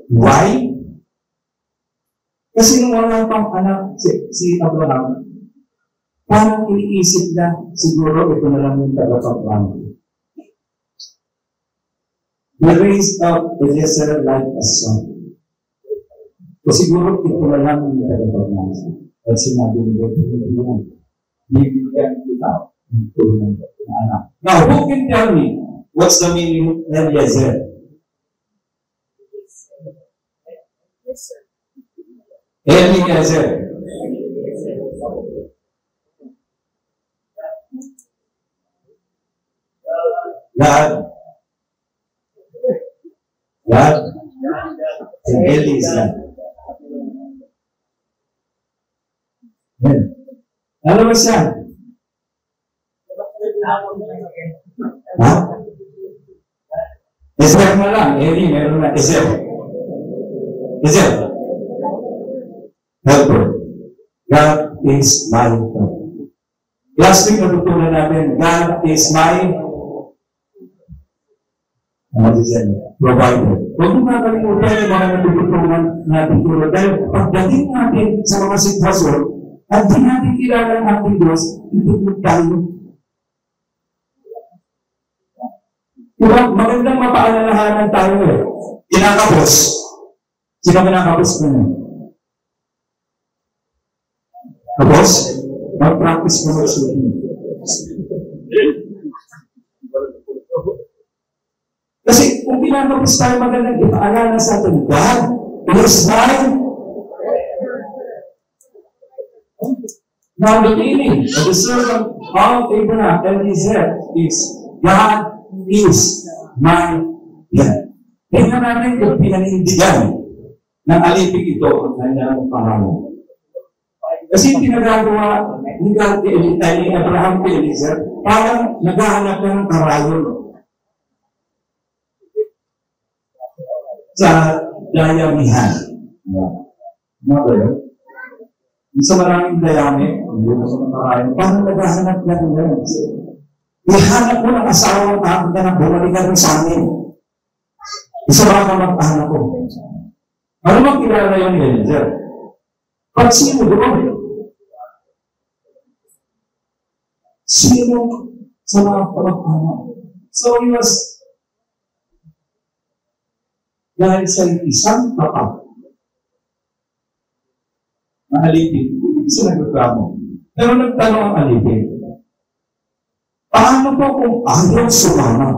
Why? Kasi nung wala pang anak si Abraham, parang iniisip na siguro ito na lang yung tagapagpapalala. They raised up Eliezer like a son. So siguro ito na lang yung tagapagpapalala. At sinabi nila, bibigyan kita ng tulong ng anak. Now, who can tell me what's the meaning of Eliezer? Eliezer. God. Eliezer. Ano ba siya? Ha? Ezer na lang. Eli, meron na. Ezer. Helper. God is my helper. Last week, natutunan natin, God is my provider. Huwag mo nakalimutan yung mga natutunan natin tulad. Dahil pagdating natin sa mga sitwasyon, at di natin kilala ang ating Diyos, itutunan tayo. Diba? Magandang mapaalalahanan tayo eh. Kinakapos. Sino kinakapos ko na? Kapos? Mag-practice ko mag-shooting. Kasi kung kinakapos tayo magandang ipaalala sa atin, God is mine. Now the meaning of the servant of Abraham Eliezer is God is my God. Tingnan natin kung pinanindigan ng alipin ito ang kanyang pangalan. Kasi pinagagawa ni Abraham Eliezer, parang naghahanap ng karayon sa dayamihan. Ano ba yun? Sa maraming dayami, parang naghahanap na rin. Ihanap mo ng asawa na bumalikan mo sa amin. Isa ba ka magpahanap ko? Ano bang kilala yung Eliezer? Pag sino doon? Sino sa mga pagpahanap? So he was dahil sa isang tapat na alipin, hindi siya nagreklamo. Pero nagtanong ang alipin, paano po kung ayaw sumama?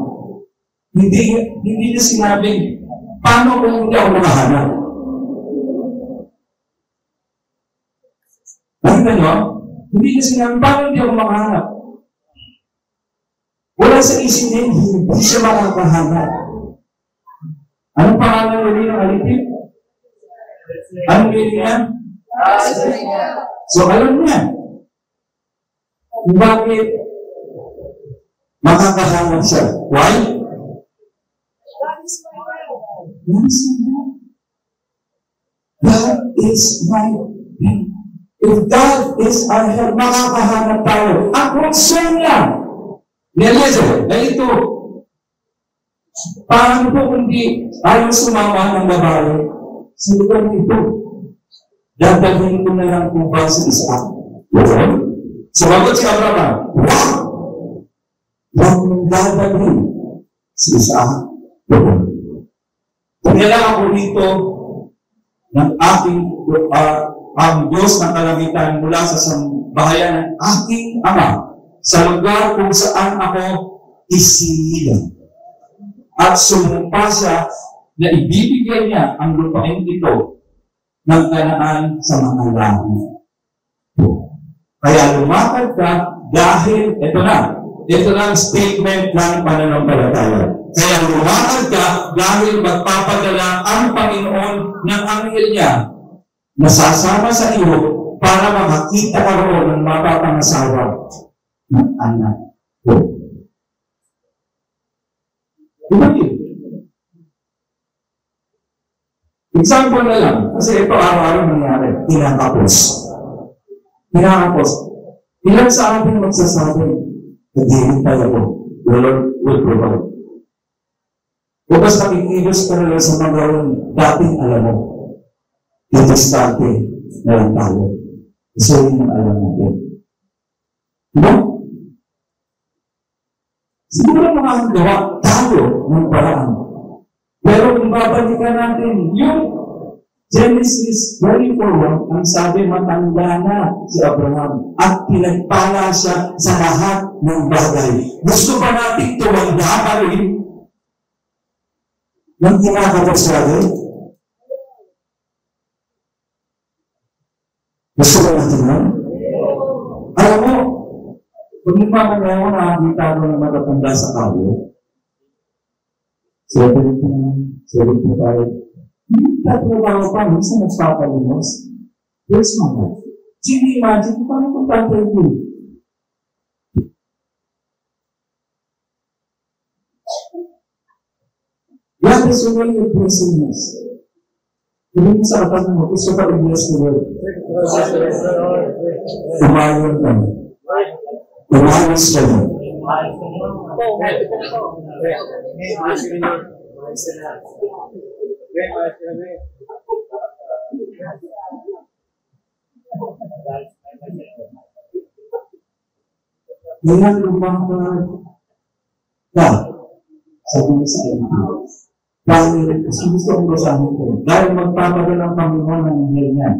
Hindi niya sinabi, paano kung hindi ako makahanap? Nakita niyo? Hindi niya sinabi, paano hindi ako makahanap? Wala sa isip niya, hindi siya makakahanap. Anong pangalan niya ng alipin? Anong gawin niya? So, alam niya kung bakit makakahanap siya. Why? God is my help. God is my help. If God is our help, makakahanap tayo. Ang concern niya, Eliezer, ganito, paano po kundi ayaw sumama ng babae sa lugar nito? Dadalhin ko na lang kung ba sa isa. Sumagot si Abraham, huwag mong dadalhin sa isa. Tingala ako dito ng aking ang Diyos ng kalamitan mula sa sambahayan ng aking Ama sa lugar kung saan ako isinilang. At sumumpa siya na ibibigay niya ang lupain ito ng Kanaan sa mga lahi. Kaya lumakad ka dahil, ito na ang statement ng pananampalataya. Kaya lumakad ka dahil magpapadala ang Panginoon ng anghel niya na sasama sa iyo para makakita ka roon ng mapapangasawa ng anak ko. Diba yun? Example na lang, kasi ito araw-araw nangyari, kinakapos. Ilan sa atin magsasabi, naghihintay ako, the Lord will provide. O basta nakikilos ka na lang sa mga dating alam mo. Protestante na lang tayo. Isa rin ang alam natin. Diba? Siguro makakagawa tayo ng paraan. Pero kung babalikan natin, yung Genesis 24, ang sabi, matanda na si Abraham at pinagpala siya sa lahat ng bagay. Gusto ba natin tumanda pa rin ng kinakapos natin? Gusto ba natin yan? Alam mo, kung mamaya mo nakakita mo na matatanda sa kalye, 75, hindi tatrabaho pa, minsan nagpapalimos. Here's my life. Sige, imagine, paano kung tatrabaho? God is already blessing us. Hindi mo sa katasan mo, gusto ka i-bless the Lord. Umayon ka mo. Umayos ka mo. Ngayon, lumang ka. Sabi mo sa iyo. Dahil gusto kong basahin ko. Dahil magpapadala ng Panginoon ng anghel niya,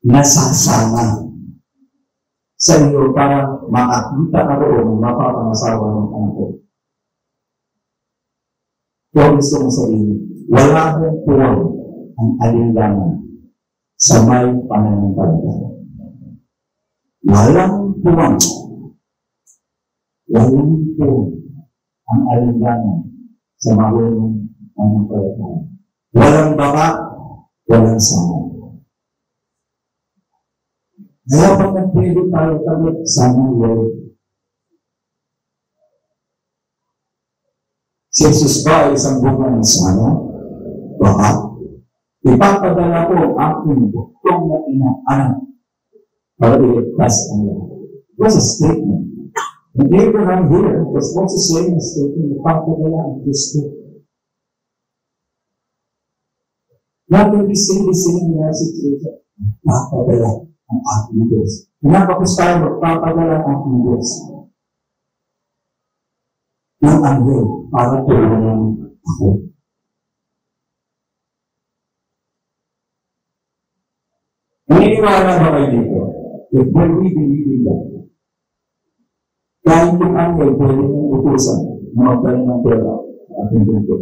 nasasama sa iyo para makakita ka roon ng mapapangasawa ng anak ko. Kung gusto mong sabihin, wala mong puwag ang alinlangan sa may pananampalataya. Walang puwag ang alinlangan sa marunong pananampalataya. Walang baka, walang sama. Kaya pag nagpili tayo tagot sa Lord, si Jesus ba ay isang bunga ng sana? Baka, ipapadala ko ang aking buktong na inaanak para iligtas ang lahat. It was a statement. And Abraham here was also saying a statement, ipapadala ang Kristo. Not when we say the same message, ipapadala ang aking Diyos. Pinapakos tayo, magpapadala ang aking Diyos ng anghel para tulungan ako. Naniniwala ba kayo dito? If when we believe in that, kahit yung anghel, pwede niyong utusan na magdala ng pera sa ating dito.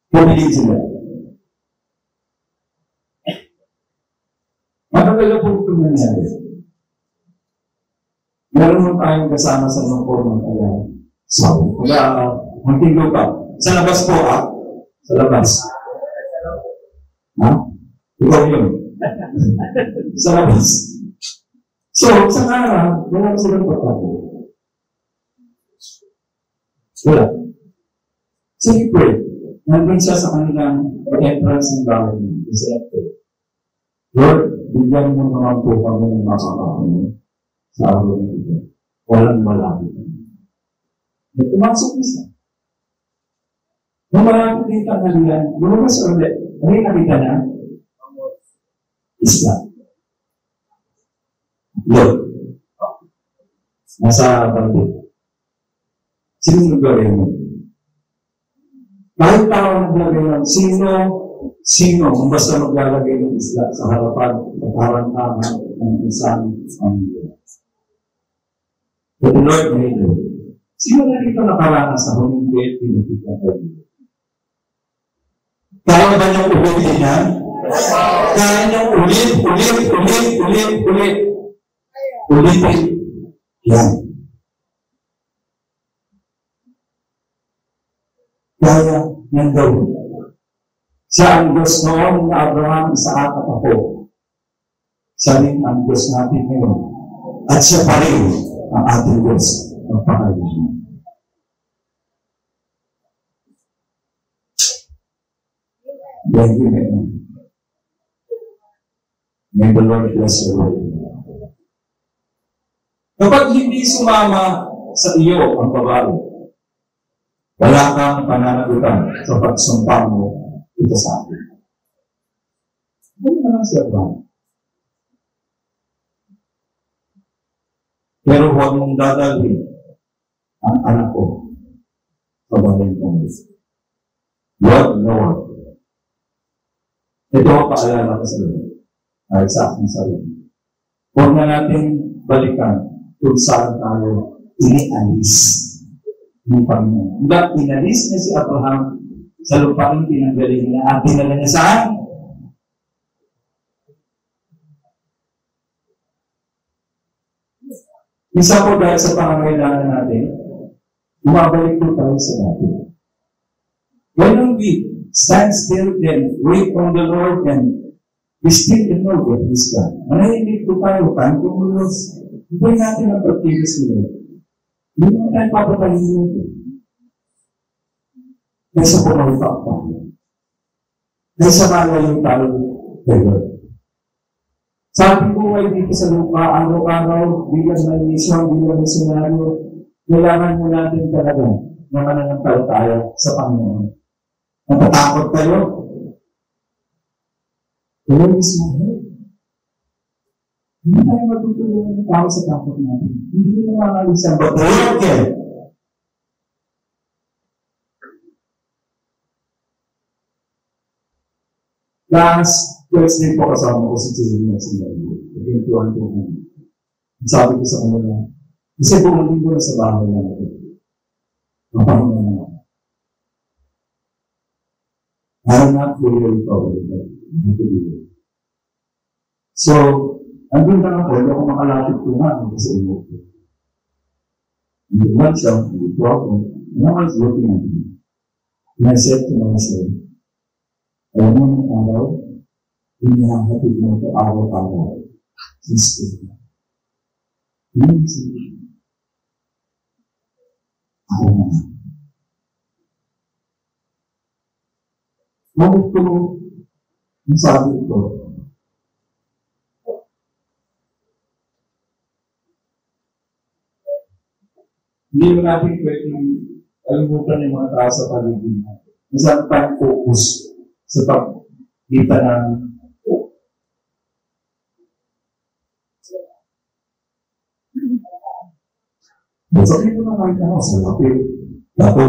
Pumili sila. Matagal na po ito nangyari. Meron mo tayong kasama sa mga forma kaya sabi. Kaya, magtinggo pa. Sa labas po, Sa labas. Ha? Ikaw yun. Sa labas. So, sa araw, wala ko silang pagkapo. Wala. Siyempre, nandun siya sa kanilang entrance ng bahay niya. Isa Lord, bigyan mo naman po kami ng makakakami sa araw ng ito. Walang malapit. Pumasok isa. Nung malapit din ka nalilan, lumabas ulit. Ano yung nakita na? Isla. Lord. Nasa bangko. Sino naglagay mo? Kahit tao naglagay mo, sino kung basta maglalagay ng isla sa harapan, sa karantahan ng isang pamilya. But the Lord made it. Sino na dito nakaranas sa humingit, pinagkita tayo? Kaya ba niyong ulitin yan? Kaya niyong ulitin yan. Kaya yan daw. Siya ang Diyos noon na Abraham, Isaac at ako. Siya rin ang Diyos natin ngayon. At siya pa rin ang ating Diyos ng pangalan. Thank you, man. May the Lord bless you. Kapag hindi sumama sa iyo ang babae, Wala kang pananagutan sa pagsumpa mo ito sa akin. Ano naman si Abraham? Pero huwag mong dadalhin ang anak ko sa balay kong ito. Lord, Lord. Ito ang paalala ko sa Lord. Ay sa aking sarili. Huwag na natin balikan kung saan tayo inialis ng Panginoon. Hanggang inalis niya si Abraham sa lupain pinanggaling na at dinala niya saan? Isa po dahil sa pangangailangan natin, bumabalik po tayo sa dati. When we stand still and wait on the Lord and we still in know what He's done. Manahimik po tayo, time to lose. Hindi natin ang pagkilis nila. Hindi naman tayo papatayin nito. Kaysa po kami papapahin. Kaysa malayo tayo kay Lord. Sabi ko ay dito sa lupa, araw-araw, bilang na mission, bilang na senaryo, kailangan mo natin talaga na mananampalataya sa Panginoon. Natatakot tayo? Lord is my help. Hindi tayo matutulungan ng tao sa takot natin. Hindi na makalisan. But the Lord can. Last Thursday po kasama ko si Jeremy at si Mary. Nagkintuan ko kung sabi ko sa kanila, kasi bumalik ko na sa bahay na ito. Mapahinga na ako. I'm not fully recovered. So, andun na ako, hindi ako makalapit ko na kasi ino ko. Hindi lang siya, hindi ko ako. No one's looking at me. And I said to myself, alam mo ng araw, inihahatid mo ito araw-araw. Since ko. Hindi siya. Ako na. Bakit ko nasabi ito? Hindi mo natin pwedeng alimutan yung mga tao sa paligid natin. Minsan tayong focus sa pagkita ng sabi ko na kahit ano, sa lapit, dato.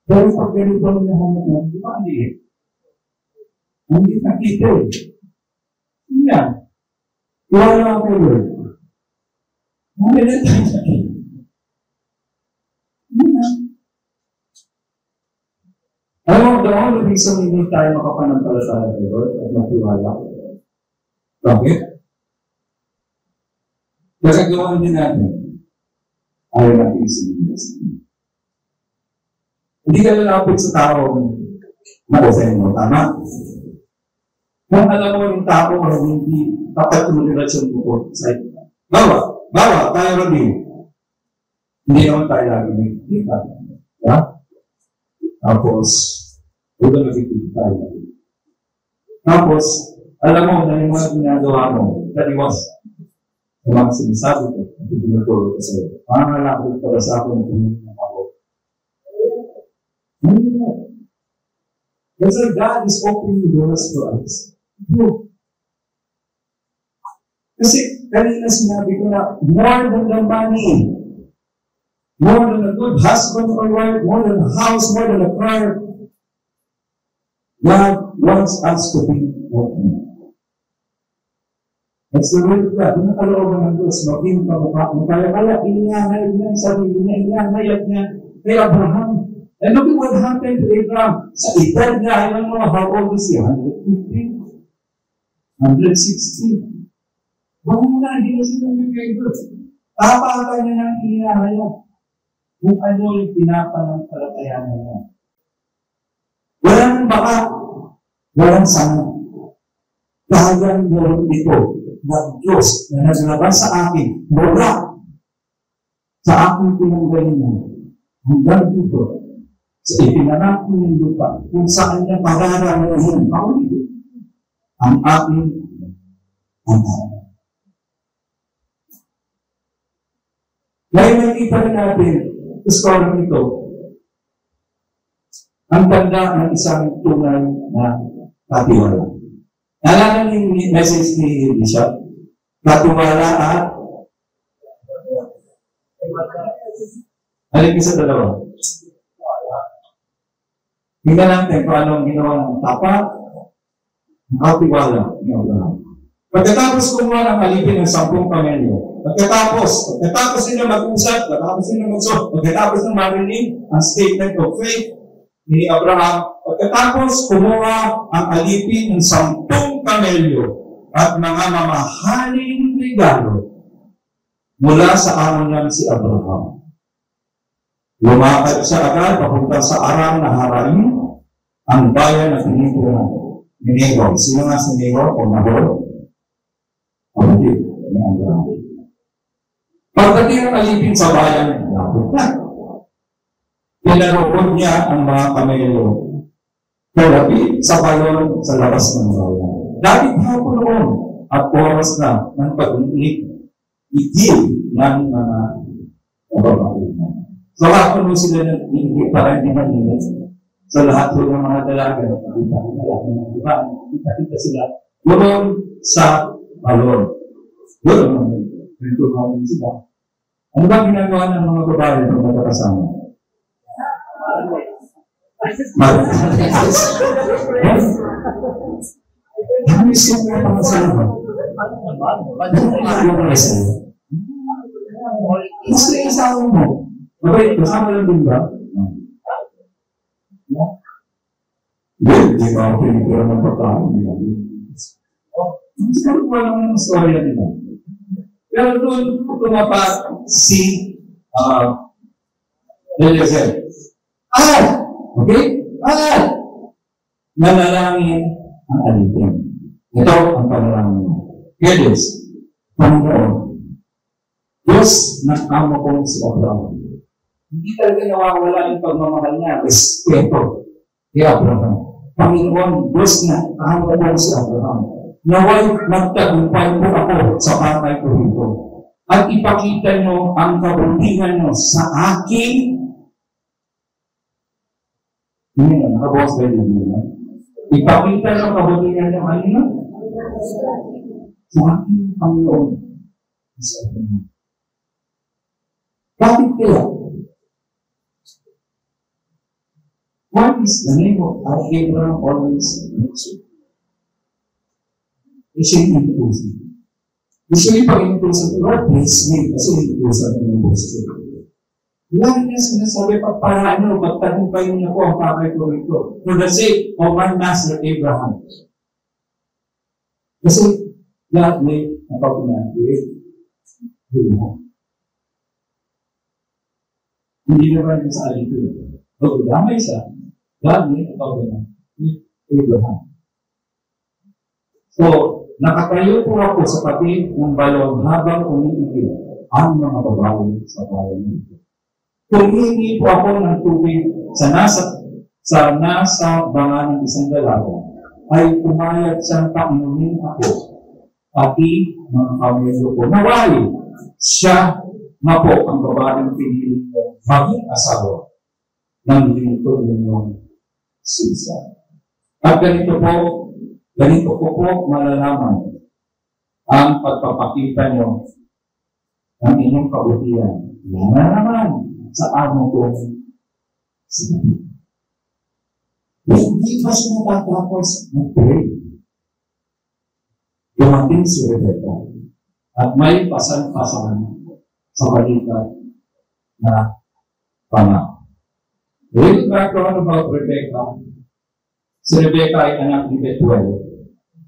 Pero pag ganito ang nahanap mo, di ba hindi? Hindi nakita eh. Yan. Iwala lang kayo eh. Hindi na tayo nakita. Yan. Alam mo, the only reason hindi tayo makapananampalataya kay Lord at magtiwala. Bakit? Gagawin din natin. Ayaw natin isinilas. Hindi ka lalapit sa tao na-offend mo. Tama? Kung alam mo yung tao na hindi tapat yung relasyon mo sa ito. Bawa, tayo rin. Hindi naman tayo lagi nagkikita. Yeah? Tapos, huwag na nagkikita tayo. Tapos, alam mo na yung mga ginagawa mo, kaliwas. Yung mga sinasabi ko, at pinuturo ko sa'yo. Pangalakot ka ba sa akin na tumingin ng ako? Hindi na. Kasi God is opening doors for us. Kasi kanina sinabi ko na, more than the money, more than a good husband or wife, more than a house, more than a car, God wants us to be open. That's the word of God. Yung nakalooban ng Diyos, maging pamukha mo. Kaya inihahayag niya ang sarili niya, inihahayag niya kay Abraham. And look at what happened to Abraham. Sa edad niya, alam mo, how old is he? 150? 160? Huwag mo na, hindi na sila nag-gayos. Tapatan niya ng inihahayag. Kung ano yung pinapanampalatayanan niya. Walang baka, walang sana. Kayang meron ito ng Diyos na naglabas sa akin mula sa aking pinanggalingan hanggang dito sa ipinanap ko ng lupa kung saan niya pararanahin ang aking anak. Kaya nakita rin natin Gusto ito. Ang tanda ng isang tunay na katiwala. Naalala niyo yung message ni Bishop? Katiwala at alin sa dalawa? Tingnan natin kung anong ginawa ng tapat, katiwala. Pagkatapos kumuha ng alipin ng 10 kamelyo, pagkatapos nila mag-usap, pagkatapos ng marinig ang statement of faith ni Abraham, pagkatapos kumuha ang alipin ng 10 kamelyo at mga mamahaling regalo mula sa amo niya si Abraham. Lumakad siya agad papunta sa Aram na Haraim, ang bayan na tinitirahan ni Nahor. Sino nga si Nahor o Nahor? Kapatid ni Abraham. Pagdating ang alipin sa bayan, napunta. Pinarukod niya ang mga kamelyo. Therapy sa balon sa labas ng bayan. Dahil hapon noon at oras na ng pag-iigil ng mga kababayan. So hapon noon sila nag-iigil para hindi mainit. Sa lahat ng mga dalaga, kita sila. Doon sa balon. Doon naman sila. Ano ba ginagawa ng mga babae ng magkakasama? Ano siya mga pangasama? Ano ba siya? Gusto yung asawa mo. Mabait, kasama lang din ba? Hindi ba ako pinipira ng pagkain? Siguro ko lang ang storya nila. Pero doon tumapat si Eliezer. Okay? Nanalangin ang alipin. Ito ang panalangin. Kaya Panginoon, Diyos ng amo kong si Abraham. Hindi talaga nawawala yung pagmamahal niya, respeto kay Abraham. Panginoon, Diyos na amo kong si Abraham. Naway magtagumpay po ako sa patay ko rito. At ipakita nyo ang kabutihan nyo sa aking nakabawas ba yun? Ipakita nyo ang kabutihan nyo kanina? Sa aking Panginoon. Bakit kaya? What is the name of Abraham always mentioned? Siya yung inutusan. Siya yung pag-inutusan. Lord, bless me. Kasi inutusan ng boss ko. Lagi niya sinasabi, para ano, magtagumpay niya po ang patay ko rito. For the sake of my master Abraham. Kasi lahat may napapinagin. Hindi naman yung sa alipin. Pag damay siya, lahat may napapinagin. Abraham. So, nakatayo po ako sa tabi ng balon habang umiigil ang mga babae sa bayan nito. Humingi po ako ng tubig sa nasa banga ng isang dalaga, ay pumayag siyang painumin ako, pati mga kamelyo ko. Naway, siya na po ang babaeng pinili ko maging asawa ng lingkod ninyong Susa. At ganito ko po malalaman ang pagpapakita nyo ng inyong kabutihan. Yan na naman sa amo ko sinabi. Hindi pa siya natatapos mag-pray. Dumating si Rebecca at may pasan-pasan sa balikat na pama. Real background about Rebecca. Si Rebecca ay anak ni Betuel,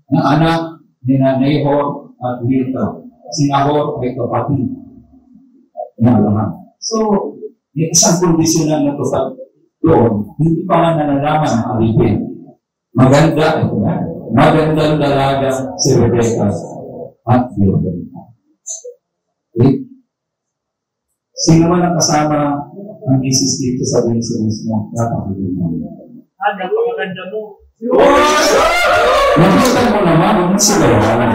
na anak ni Nahor at Milka. Si Nahor ay kapatid ni Abraham. So, may isang kondisyon na natupad doon, hindi pa nga nalalaman ang alipin. Magandang dalaga si Rebecca at Betuel. Okay? Sino man ang kasama ang misis dito sa Bensunis mo? Napakaganda mo. Napakaganda mo. Nakita mo naman, ano sila yan?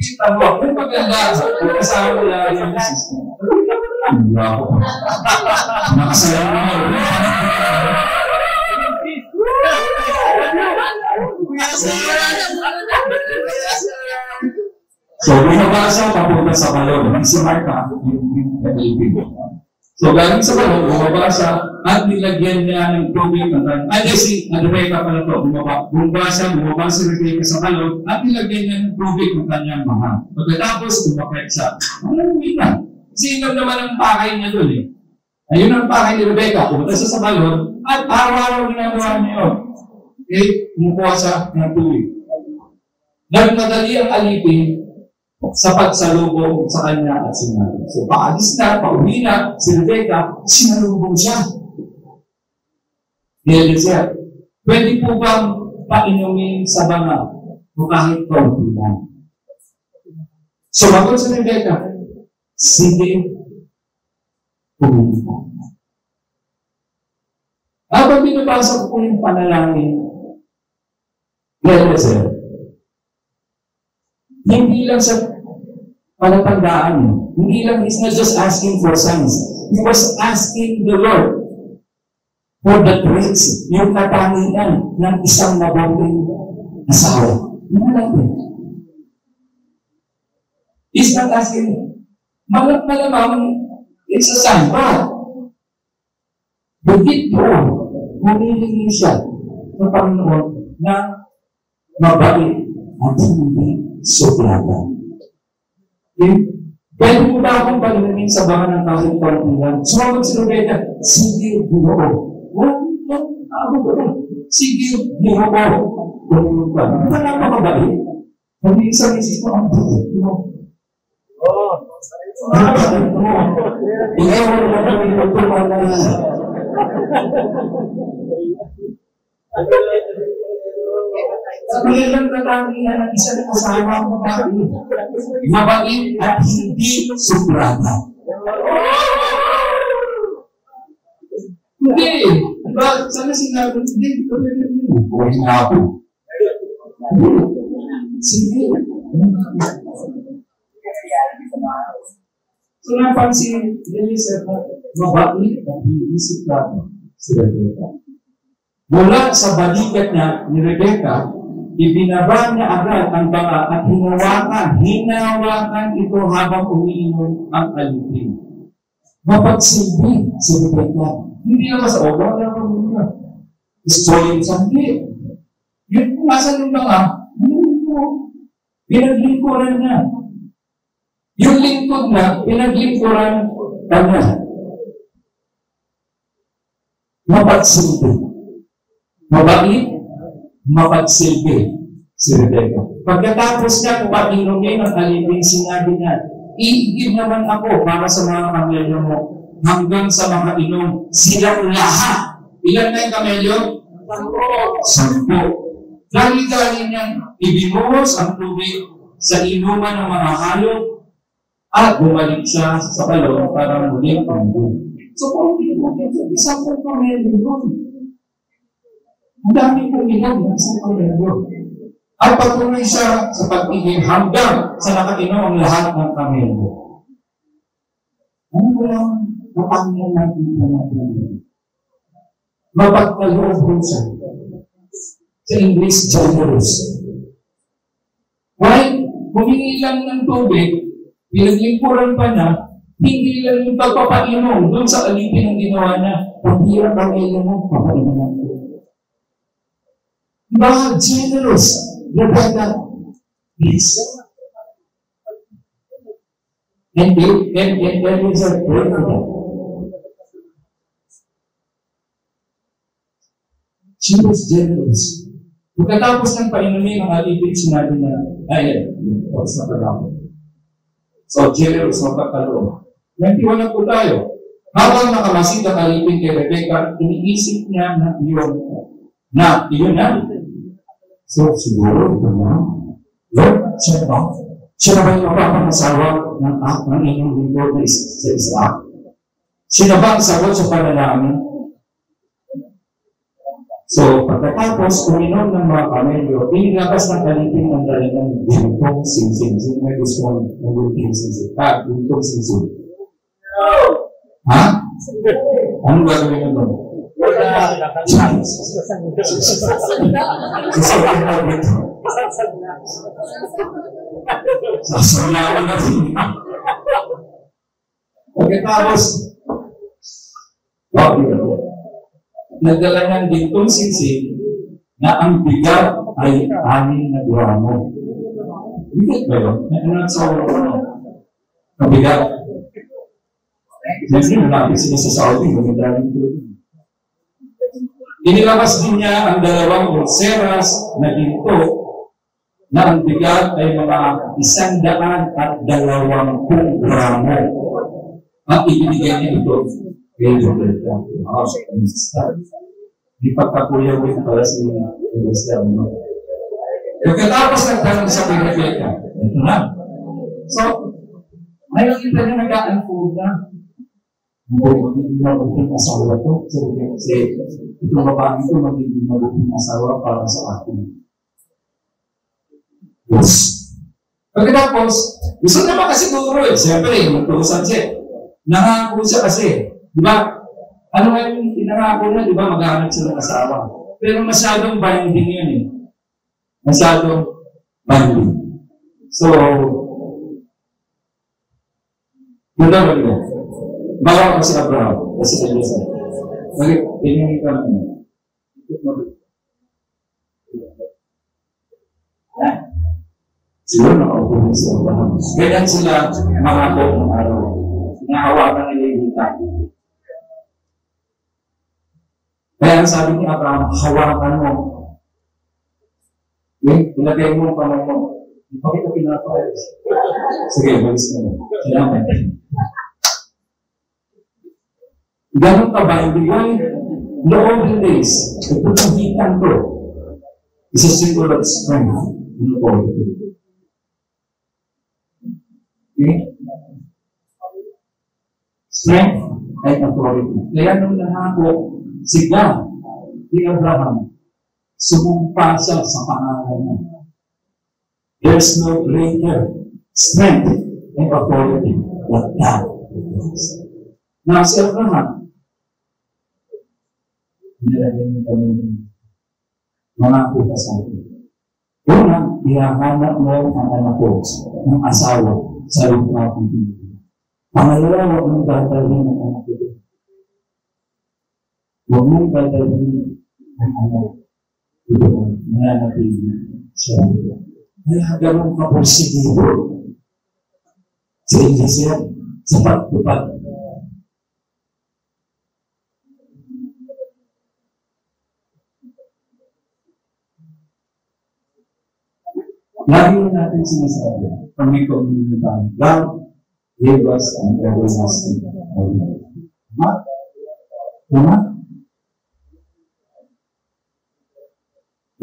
Kita mo, yung maganda, kasama ko lang yung system. Wow. Nakasaya mo na. So, bumaba siya papunta sa balon. Si Marta, yung nag-ibig. So, galing sa balon, bumaba siya at nilagyan niya ng tubig. Si Rebecca pala ito, bumaba si Rebecca sa balon at nilagyan niya ng tubig ng kanyang mahal. Pagkatapos, umakit siya. Ano na? Kasi yun naman ang pakay niya doon eh. Ayun ang pakay ni Rebecca. Pumunta siya sa balon at araw-araw ginagawa niya yun. Okay? Kumukuha siya ng tubig. Nagmadali ang alipin sa pagsalubong sa kanya at sinabi. So, paalis na, pauwi na, si Rebecca, sinalubong siya. Dahil siya, pwede po bang painumin sa banga o kahit kaunti lang? Sumagot si Rebecca, sige, pumunta. Habang binabasa ko yung panalangin, dahil siya, hindi lang sa palatandaan. Hindi lang, he's not just asking for signs. He was asking the Lord for the grace, yung katangian ng isang mabuting asawa. Ano lang yun? He's not asking, malamang, it's a sign, but bukit doon, humihingi siya ng Panginoon na mabait at hindi sobrada. Okay? Pwede mo ba akong palimin sa baka ng kahit pangkilan? Sumagot si Rebecca, sige, Ginoo. Ako ba? Sige, Ginoo. Wala pa mabait. Hindi sa misis mo ang buhay mo. Ikaw ang magawin mo tumala yan. Kailan katangian ng isang kasama mo bakit? Mabait at hindi sobrada. Hindi. Diba? Sana sinabi, hindi. Buhay na ako. Sige. So, napansin, Elisabeth, mabait at hindi sobrada si Rebecca. Mula sa balikat niya ni Rebecca, ibinaba niya agad ang baka at hinawakan ito habang umiinom ang alipin. Mapagsilbi si Rebecca. Hindi naman sa oba, wala naman muna. Istoryin sa hindi. Yun kung nasa yung baka, pinaglingkuran niya. Yung lingkod na, pinaglingkuran kanya. Mapagsilbi. Mabait, mapagsilbi si Rebecca. Pagkatapos niya, pag-inumin ang alipin, sinabi niya, iigib naman ako para sa mga kamelyo mo hanggang sa mga inom silang lahat. Ilan na yung kamelyo? 10. Dali-dali niya, ibinuhos ang tubig sa inuman ng mga hayop at bumalik siya sa balon para muling pangbuhin. So, kung hindi mo, isang kamelyo yun. Ang dami kong inom sa kamelyo. At patuloy siya sa pag-igib hanggang sa nakainom ang lahat ng kamelyo. Ano ba lang kapangyarihan natin na natin? Mapagkaloob po siya. Sa English, generous. Why? Humingi lang ng tubig, pinaglingkuran pa niya, hindi lang yung pagpapainom doon sa alipin ang ginawa niya. Paghirap ang ilan mo, papainom natin. Mga generous, Rebecca, yes. And is a great one. She was generous. Pagkatapos ng painumin ang alipin, sinabi niya, sa pagkakot. So, generous, magkakaroon. 21 na po tayo. Habang nakamasid ang alipin kay Rebecca, iniisip niya na iyon na. So, siguro, Lord, siya ba? Siya ba yung mapapangasawa ng inyong lingkod na sa Isaac? Siya ba ang sagot sa panalangin? So, pagkatapos, uminom ng mga kamelyo, inilabas ng alipin ng dalingang bintong singsing. Sino may gusto ng bintong singsing? Bintong singsing. Ha? Ano gagawin mo doon? Sasayawan natin. Pagkatapos, nagdala ng bintong singsing na ang bigat ay 6 na gramo. Bigat ba yun? Ano sa ulo? Mabigat. Kasi malapit sila sa Saudi, magandang ito. Inilabas din niya ang 2 pulseras na ginto na ang bigat ay mga 120 gramo. At ibinigay niya ito kay Rebecca. Di pagkakuya ko ito pala si Rebecca. Pagkatapos nagtanong sa kay Rebecca, ito na. So, may nakita niya nag-unfold na. Magiging mabuting asawa ko. Kasi itong babae ito magiging mabuting asawa para sa akin. Yes. Pagkatapos, gusto naman kasi siguro siyempre, magtuusan siya. Nangako siya kasi. Di ba? Ano nga yung inangako niya, di ba? Maghanap siya ng asawa. Pero masyadong binding yun eh. Masyadong binding. So, yun na ba nila? Bawa ko si Abraham, kasi sa Diyos. Bakit? Tingnan ka naman. Siguro nakaupo si Abraham. Ganyan sila mangako ng araw. Nahawakan nila yung hita. Kaya sabi ni Abraham, hawakan mo. Ilagay mo ang kamay mo. Hindi pa kita pinapayos. Sige, balis ka mo. Salamat. Ganun ka ba? Ibigay noong days, ito ang hitan ko. It's a symbol of strength. Okay? Strength ay authority. Kaya nung nangako, siga ni Abraham, sumumpa siya sa pangalan niya. There's no greater strength and authority than that. Now, si Abraham, nilagay niya kami mangako ka sa akin. Una, ihahanap mo ang anak ko ng asawa sa lupa kong pinili. Pangalawa, huwag mong dadalhin ang anak ko. Huwag mong dadalhin ang anak ko. Nananapin siya. Kaya ganun ka porsigido sa Eliseo sa pagtupad. Lagi natin sinasabi, pag may community tayo, God gave us an everlasting life. Tama? Tama?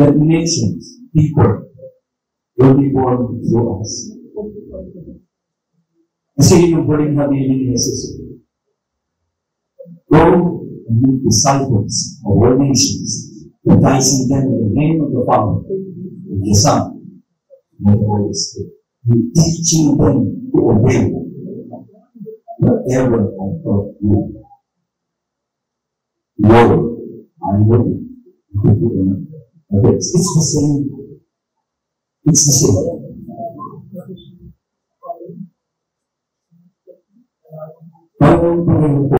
That nations, people, will be born through us. Kasi yung huling habili ni Jesus, go and make disciples of all nations, baptizing them in the name of the Father, and the Son, and the Holy Spirit, and teaching them to obey whatever I taught you. Lord, I'm willing to do it. It's the same. It's the same. Parang